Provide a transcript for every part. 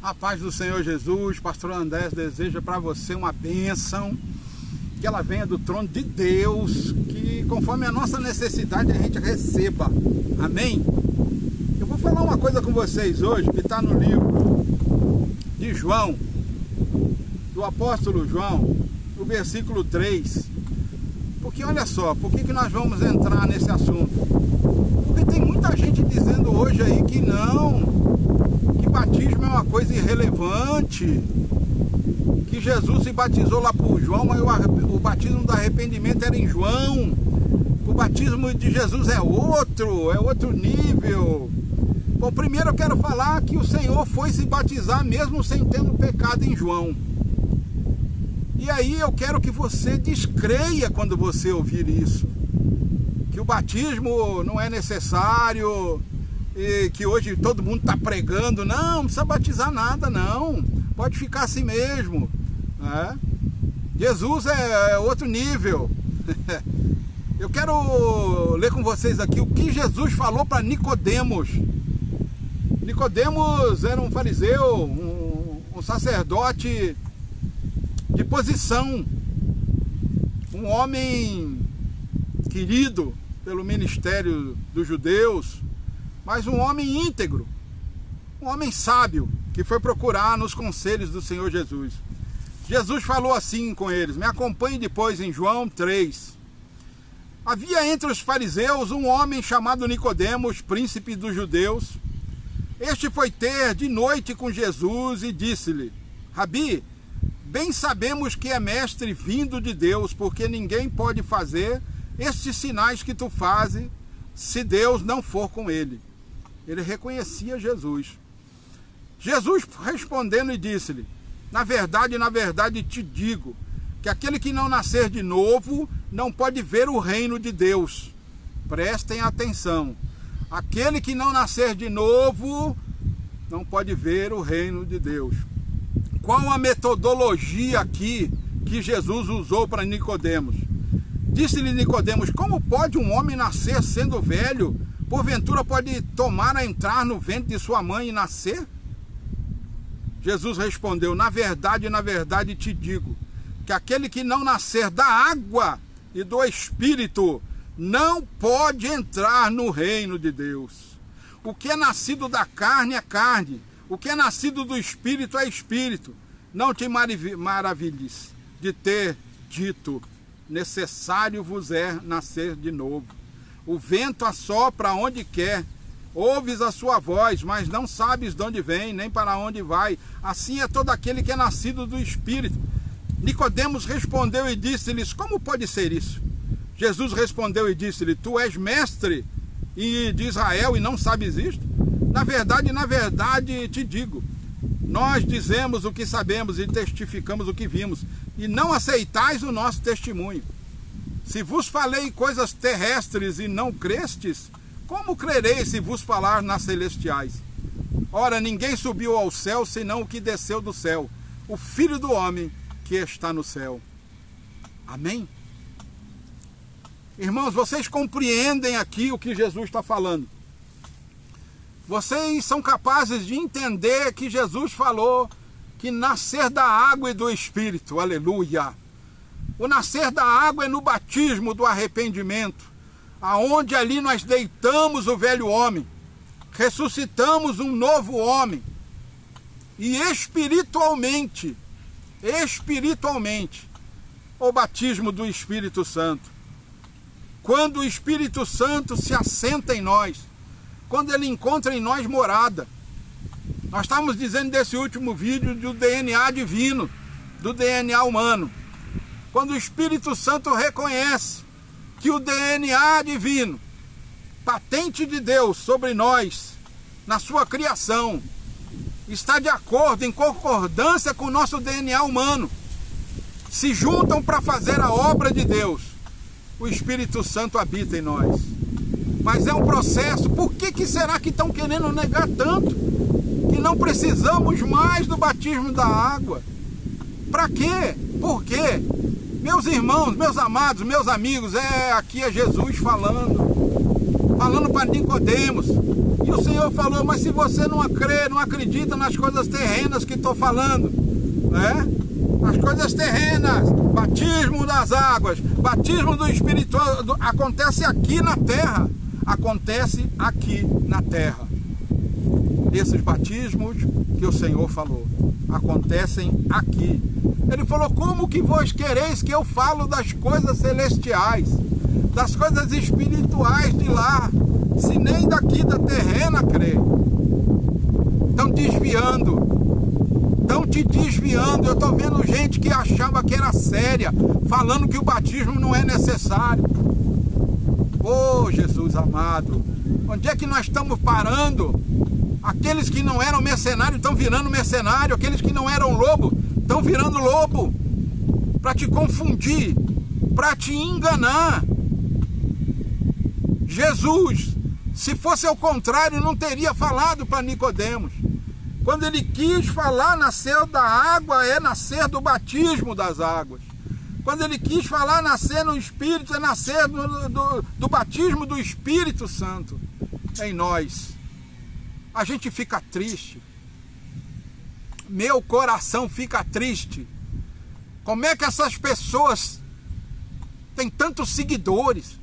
A paz do Senhor Jesus. Pastor André deseja para você uma bênção, que ela venha do trono de Deus, que conforme a nossa necessidade a gente receba. Amém? Eu vou falar uma coisa com vocês hoje, que está no livro de João, do apóstolo João, no versículo 3. Porque olha só, por que nós vamos entrar nesse assunto? Porque tem muita gente dizendo hoje aí que não, que batismo é uma coisa irrelevante, que Jesus se batizou lá por João, mas o batismo do arrependimento era em João. O batismo de Jesus é outro nível. Bom, primeiro eu quero falar que o Senhor foi se batizar mesmo sem ter um pecado em João. E aí eu quero que você descreia quando você ouvir isso, que o batismo não é necessário, e que hoje todo mundo está pregando, não precisa batizar nada, não, pode ficar assim mesmo, né? Jesus é outro nível. Eu quero ler com vocês aqui o que Jesus falou para Nicodemos. Nicodemos era um fariseu, um sacerdote de posição, um homem querido pelo ministério dos judeus, mas um homem íntegro, um homem sábio, que foi procurar nos conselhos do Senhor Jesus. Jesus falou assim com eles, me acompanhe depois em João 3. Havia entre os fariseus um homem chamado Nicodemos, príncipe dos judeus. Este foi ter de noite com Jesus e disse-lhe, Rabi, bem sabemos que é mestre vindo de Deus, porque ninguém pode fazer estes sinais que tu fazes, se Deus não for com ele. Ele reconhecia Jesus. Jesus respondendo e disse-lhe, na verdade te digo, que aquele que não nascer de novo, não pode ver o reino de Deus. Prestem atenção. Aquele que não nascer de novo, não pode ver o reino de Deus. Qual a metodologia aqui que Jesus usou para Nicodemos? Disse-lhe Nicodemos, como pode um homem nascer sendo velho? Porventura pode tomar a entrar no ventre de sua mãe e nascer? Jesus respondeu, na verdade te digo, que aquele que não nascer da água e do Espírito não pode entrar no reino de Deus. O que é nascido da carne é carne, o que é nascido do Espírito é Espírito. Não te maravilhes de ter dito, necessário vos é nascer de novo. O vento assopra onde quer, ouves a sua voz, mas não sabes de onde vem, nem para onde vai. Assim é todo aquele que é nascido do Espírito. Nicodemos respondeu e disse-lhes, como pode ser isso? Jesus respondeu e disse-lhe, tu és mestre de Israel e não sabes isto? Na verdade te digo, nós dizemos o que sabemos e testificamos o que vimos, e não aceitais o nosso testemunho. Se vos falei coisas terrestres e não crestes, como crereis se vos falar nas celestiais? Ora, ninguém subiu ao céu, senão o que desceu do céu, o Filho do homem que está no céu. Amém? Irmãos, vocês compreendem aqui o que Jesus está falando? Vocês são capazes de entender que Jesus falou que nascer da água e do Espírito, aleluia. O nascer da água é no batismo do arrependimento, aonde ali nós deitamos o velho homem, ressuscitamos um novo homem, e espiritualmente, o batismo do Espírito Santo. Quando o Espírito Santo se assenta em nós, quando ele encontra em nós morada. Nós estamos dizendo desse último vídeo do DNA divino, do DNA humano. Quando o Espírito Santo reconhece que o DNA divino, patente de Deus sobre nós, na sua criação, está de acordo, em concordância com o nosso DNA humano, se juntam para fazer a obra de Deus, o Espírito Santo habita em nós. Mas é um processo. Por que será que estão querendo negar tanto? Que não precisamos mais do batismo da água. Para quê? Por quê? Meus irmãos, meus amados, meus amigos, aqui é Jesus falando para Nicodemos. E o Senhor falou, mas se você não crê, não acredita nas coisas terrenas que estou falando, né? As coisas terrenas, batismo das águas, batismo do Espírito, acontece aqui na terra. Acontece aqui na terra. Esses batismos que o Senhor falou, acontecem aqui. Ele falou, como que vós quereis que eu falo das coisas celestiais, das coisas espirituais de lá, se nem daqui da terrena crê? Estão desviando, estão te desviando. Eu estou vendo gente que achava que era séria, falando que o batismo não é necessário. Oh, Jesus amado, onde é que nós estamos parando? Aqueles que não eram mercenários estão virando mercenário, aqueles que não eram lobo estão virando lobo, para te confundir, para te enganar. Jesus, se fosse ao contrário, não teria falado para Nicodemos. Quando ele quis falar nascer da água, é nascer do batismo das águas. Quando ele quis falar nascer no Espírito, é nascer do batismo do Espírito Santo em nós. A gente fica triste. Meu coração fica triste. Como é que essas pessoas têm tantos seguidores?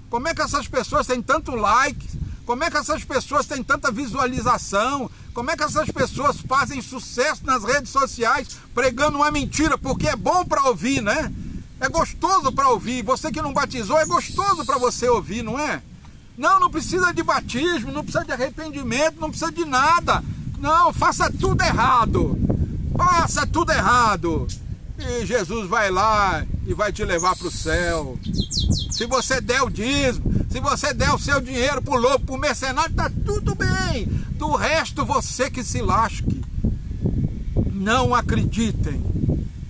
Como é que essas pessoas têm tanto like? Como é que essas pessoas têm tanta visualização? Como é que essas pessoas fazem sucesso nas redes sociais pregando uma mentira? Porque é bom para ouvir, né? É gostoso para ouvir. Você que não batizou, é gostoso para você ouvir, não é? Não precisa de batismo, não precisa de arrependimento, não precisa de nada. Não, faça tudo errado. Faça tudo errado. E Jesus vai lá e vai te levar para o céu. Se você der o dízimo, se você der o seu dinheiro para o lobo, para o mercenário, está tudo bem. Do resto, você que se lasque. Não acreditem,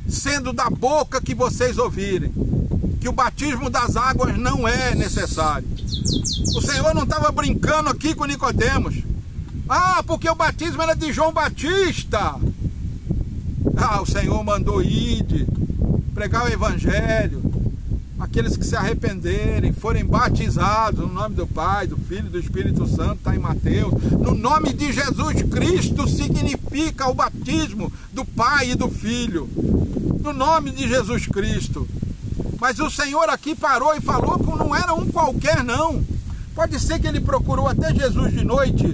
sendo da boca que vocês ouvirem, que o batismo das águas não é necessário. O Senhor não estava brincando aqui com Nicodemos. Porque o batismo era de João Batista. O Senhor mandou ir, pregar o Evangelho. Aqueles que se arrependerem, forem batizados no nome do Pai, do Filho e do Espírito Santo, está em Mateus. No nome de Jesus Cristo significa o batismo do Pai e do Filho. No nome de Jesus Cristo. Mas o Senhor aqui parou e falou que não era um qualquer, não. Pode ser que ele procurou até Jesus de noite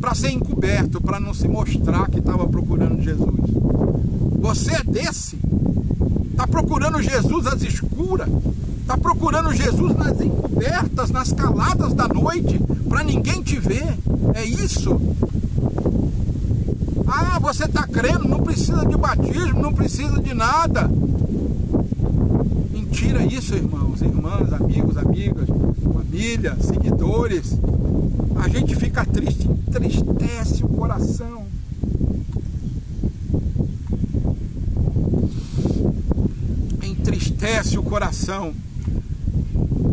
para ser encoberto, para não se mostrar que estava procurando Jesus. Você é desse? Está procurando Jesus às escuras? Está procurando Jesus nas encobertas, nas caladas da noite, para ninguém te ver? É isso? Você está crendo, não precisa de batismo, não precisa de nada. Mentira isso, irmãos, irmãs, amigos, amigas, família, seguidores. A gente fica triste, entristece o coração. Entristece o coração.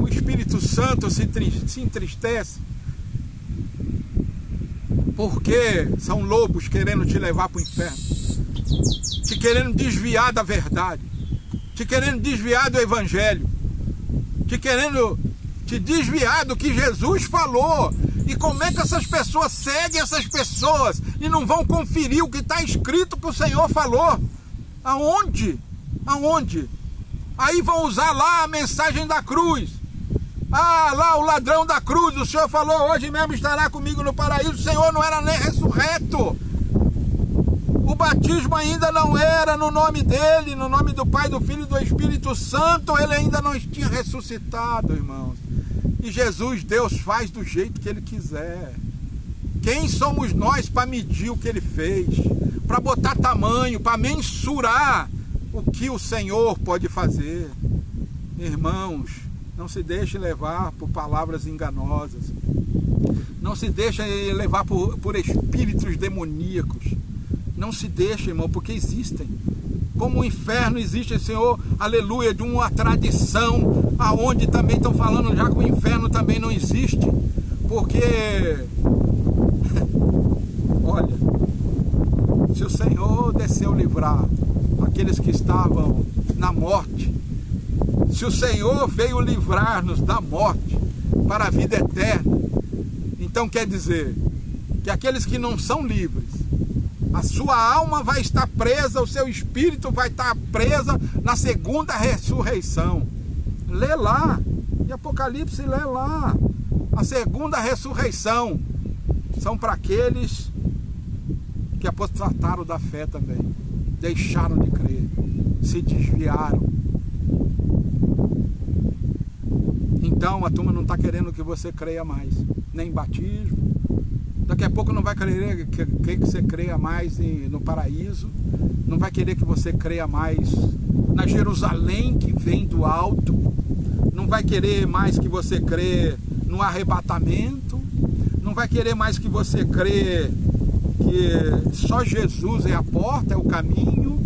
O Espírito Santo se entristece. Porque são lobos querendo te levar para o inferno, te querendo desviar da verdade, te querendo desviar do Evangelho, te querendo te desviar do que Jesus falou. E como é que essas pessoas seguem essas pessoas e não vão conferir o que está escrito que o Senhor falou? Aonde? Aonde? Aí vão usar lá a mensagem da cruz. Lá o ladrão da cruz, o Senhor falou, hoje mesmo estará comigo no paraíso. O Senhor não era nem ressurreto. O batismo ainda não era no nome dele, no nome do Pai, do Filho e do Espírito Santo. Ele ainda não tinha ressuscitado, irmãos. E Jesus, Deus, faz do jeito que ele quiser. Quem somos nós para medir o que ele fez? Para botar tamanho, para mensurar o que o Senhor pode fazer? Irmãos, não se deixe levar por palavras enganosas. Não se deixe levar por espíritos demoníacos. Não se deixe, irmão, porque existem. Como o inferno existe, Senhor, aleluia, de uma tradição, aonde também estão falando já que o inferno também não existe. Porque, olha, se o Senhor desceu livrar aqueles que estavam na morte, se o Senhor veio livrar-nos da morte para a vida eterna, então quer dizer, que aqueles que não são livres, a sua alma vai estar presa, o seu espírito vai estar presa na segunda ressurreição. Lê lá, em Apocalipse, lê lá. A segunda ressurreição são para aqueles que apostataram da fé também, deixaram de crer, se desviaram. Então a turma não está querendo que você creia mais, nem em batismo. Daqui a pouco não vai querer que você creia mais no paraíso, não vai querer que você creia mais na Jerusalém que vem do alto, não vai querer mais que você creia no arrebatamento, não vai querer mais que você creia que só Jesus é a porta, é o caminho.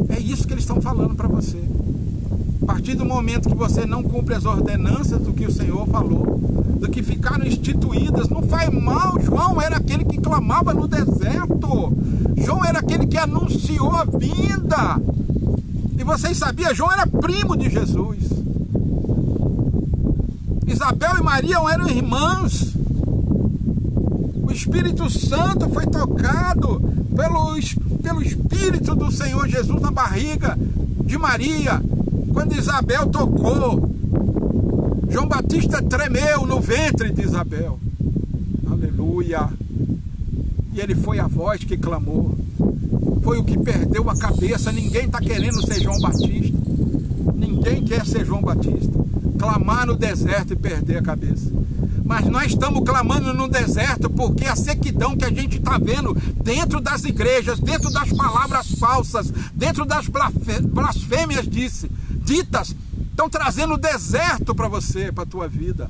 É isso que eles estão falando para você. A partir do momento que você não cumpre as ordenanças do que o Senhor falou, do que ficaram instituídas, não faz mal. João era aquele que clamava no deserto. João era aquele que anunciou a vinda. E vocês sabiam, João era primo de Jesus. Isabel e Maria eram irmãs. O Espírito Santo foi tocado pelo Espírito do Senhor Jesus na barriga de Maria. Quando Isabel tocou, João Batista tremeu no ventre de Isabel. Aleluia! E ele foi a voz que clamou. Foi o que perdeu a cabeça. Ninguém está querendo ser João Batista. Ninguém quer ser João Batista. Clamar no deserto e perder a cabeça. Mas nós estamos clamando no deserto porque a sequidão que a gente está vendo dentro das igrejas, dentro das palavras falsas, dentro das blasfêmias ditas, estão trazendo deserto para você, para a tua vida.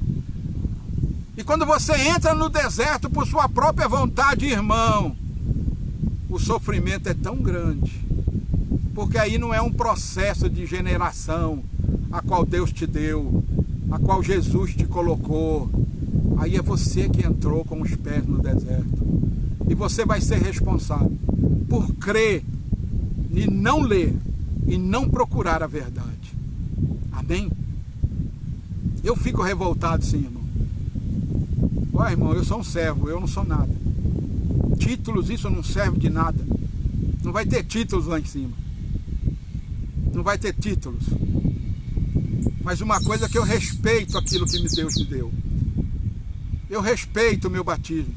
E quando você entra no deserto por sua própria vontade, irmão, o sofrimento é tão grande, porque aí não é um processo de generação a qual Deus te deu, a qual Jesus te colocou. Aí é você que entrou com os pés no deserto. E você vai ser responsável por crer e não ler e não procurar a verdade. Amém? Eu fico revoltado sim, irmão. Ó, irmão, eu sou um servo, eu não sou nada. Títulos, isso não serve de nada. Não vai ter títulos lá em cima. Não vai ter títulos. Mas uma coisa que eu respeito aquilo que Deus me deu. Eu respeito o meu batismo.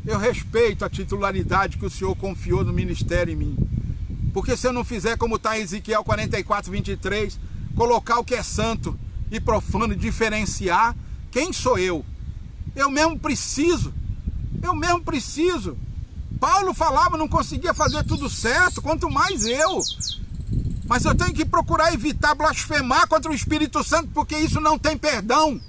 Eu respeito a titularidade que o Senhor confiou no ministério em mim. Porque se eu não fizer como está em Ezequiel 44, 23, colocar o que é santo e profano, diferenciar, quem sou eu? Eu mesmo preciso. Paulo falava, não conseguia fazer tudo certo, quanto mais eu. Mas eu tenho que procurar evitar blasfemar contra o Espírito Santo, porque isso não tem perdão.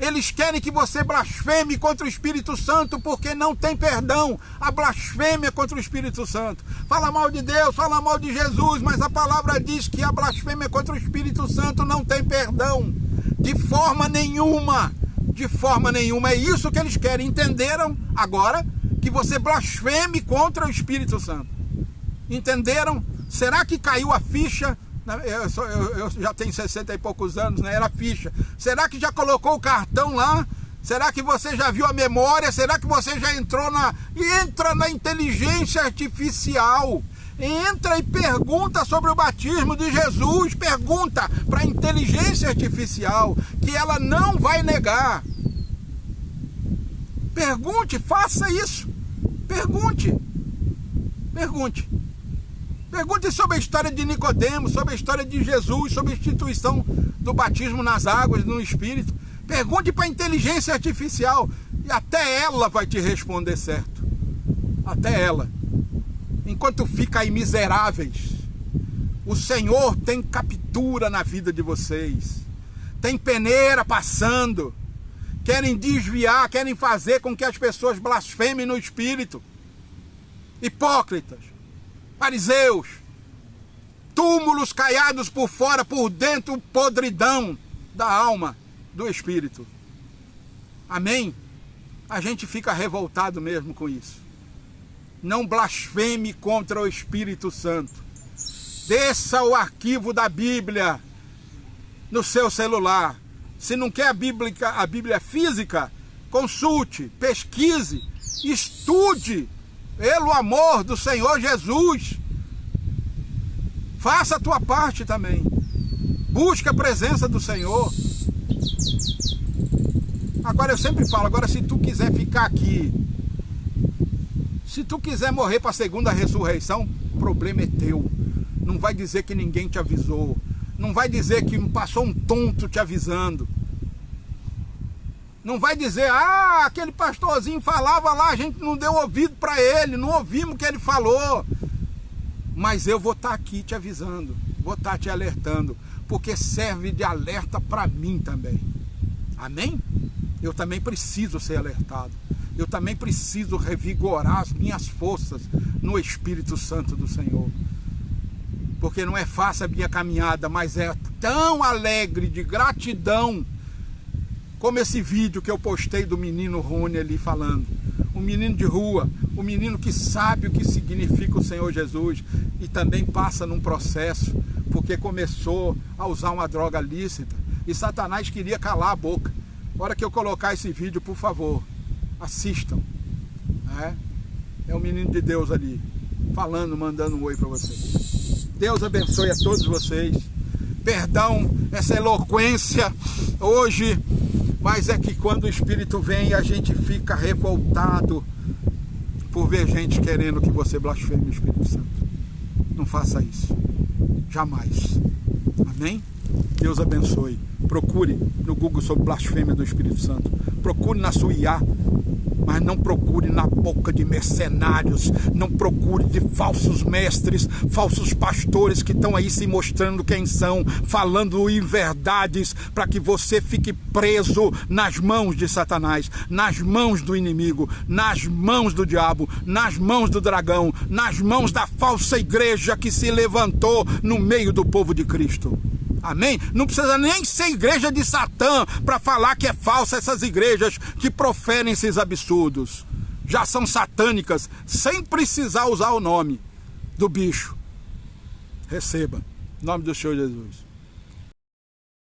Eles querem que você blasfeme contra o Espírito Santo, porque não tem perdão. A blasfêmia contra o Espírito Santo. Fala mal de Deus, fala mal de Jesus, mas a palavra diz que a blasfêmia contra o Espírito Santo não tem perdão. De forma nenhuma. De forma nenhuma. É isso que eles querem. Entenderam agora? Que você blasfeme contra o Espírito Santo. Entenderam? Será que caiu a ficha? Eu já tenho 60 e poucos anos, né? Era a ficha. Será que já colocou o cartão lá? Será que você já viu a memória? Será que você já entrou entra na inteligência artificial? Entra e pergunta sobre o batismo de Jesus. Pergunta para a inteligência artificial, que ela não vai negar. Pergunte, faça isso. Pergunte. Pergunte sobre a história de Nicodemo, sobre a história de Jesus, sobre a instituição do batismo nas águas, no Espírito. Pergunte para a inteligência artificial e até ela vai te responder certo. Até ela. Enquanto fica aí miseráveis, o Senhor tem captura na vida de vocês. Tem peneira passando. Querem desviar, querem fazer com que as pessoas blasfemem no Espírito. Hipócritas. Fariseus, túmulos caiados por fora, por dentro podridão da alma, do espírito. Amém? A gente fica revoltado mesmo com isso. Não blasfeme contra o Espírito Santo. Desça o arquivo da Bíblia no seu celular. Se não quer a Bíblia física, consulte, pesquise Estude pelo amor do Senhor Jesus. Faça a tua parte também. Busque a presença do Senhor. Agora eu sempre falo, agora se tu quiser ficar aqui, se tu quiser morrer para a segunda ressurreição, o problema é teu. Não vai dizer que ninguém te avisou. Não vai dizer que passou um tonto te avisando. Não vai dizer, aquele pastorzinho falava lá, a gente não deu ouvido para ele, não ouvimos o que ele falou. Mas eu vou estar aqui te avisando, vou estar te alertando, porque serve de alerta para mim também. Amém? Eu também preciso ser alertado. Eu também preciso revigorar as minhas forças no Espírito Santo do Senhor. Porque não é fácil a minha caminhada, mas é tão alegre, de gratidão, como esse vídeo que eu postei do menino Rony ali falando. Um menino de rua, um menino que sabe o que significa o Senhor Jesus e também passa num processo, porque começou a usar uma droga lícita e Satanás queria calar a boca. Na hora que eu colocar esse vídeo, por favor, assistam. É o menino de Deus ali, falando, mandando um oi para vocês. Deus abençoe a todos vocês. Perdão essa eloquência hoje, mas é que quando o Espírito vem, a gente fica revoltado por ver gente querendo que você blasfeme o Espírito Santo. Não faça isso. Jamais. Amém? Deus abençoe. Procure no Google sobre blasfêmia do Espírito Santo. Procure na sua IA, mas não procure na boca de mercenários, não procure de falsos mestres, falsos pastores que estão aí se mostrando quem são, falando inverdades para que você fique preso nas mãos de Satanás, nas mãos do inimigo, nas mãos do diabo, nas mãos do dragão, nas mãos da falsa igreja que se levantou no meio do povo de Cristo. Amém? Não precisa nem ser igreja de Satã para falar que é falsa essas igrejas que proferem esses absurdos. Já são satânicas, sem precisar usar o nome do bicho. Receba. Em nome do Senhor Jesus.